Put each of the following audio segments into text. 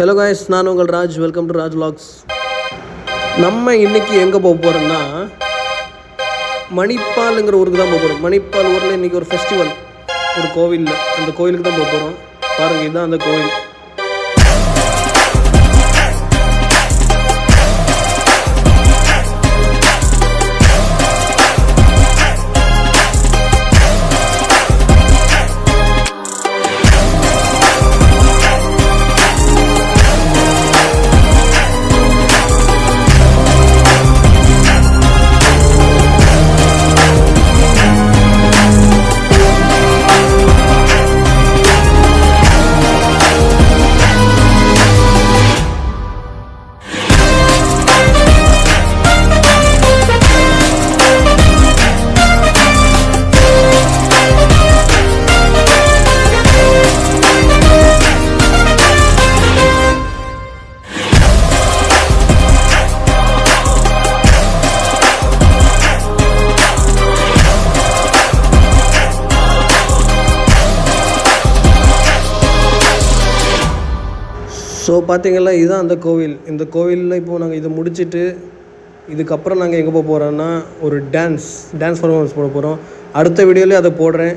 Hello guys, நான் உங்கள் Raj. Welcome to Raj vlogs. நம்ம இன்றைக்கி எங்கே போக போகிறோம்னா மணிப்பாலுங்கிற ஊருக்கு தான் போக போகிறோம். மணிப்பால் ஊரில் இன்றைக்கி ஒரு ஃபெஸ்டிவல், ஒரு கோவிலில், அந்த கோவிலுக்கு தான் போக போகிறோம். பாருங்கள், இதுதான் அந்த கோவில். ஸோ பார்த்தீங்களா, இதுதான் அந்த கோவில். இந்த கோவிலில் இப்போது நாங்கள் இதை முடிச்சுட்டு இதுக்கப்புறம் நாங்கள் எங்கே போக போகிறோன்னா ஒரு டான்ஸ் பர்ஃபார்மன்ஸ் போட போகிறோம். அடுத்த வீடியோலேயே அதை போடுறேன்.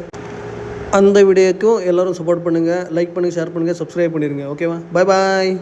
அந்த வீடியோக்கும் எல்லோரும் சப்போர்ட் பண்ணுங்கள், லைக் பண்ணுங்கள், ஷேர் பண்ணுங்கள், சப்ஸ்கிரைப் பண்ணிடுங்க. ஓகேவா? பாய் பாய்.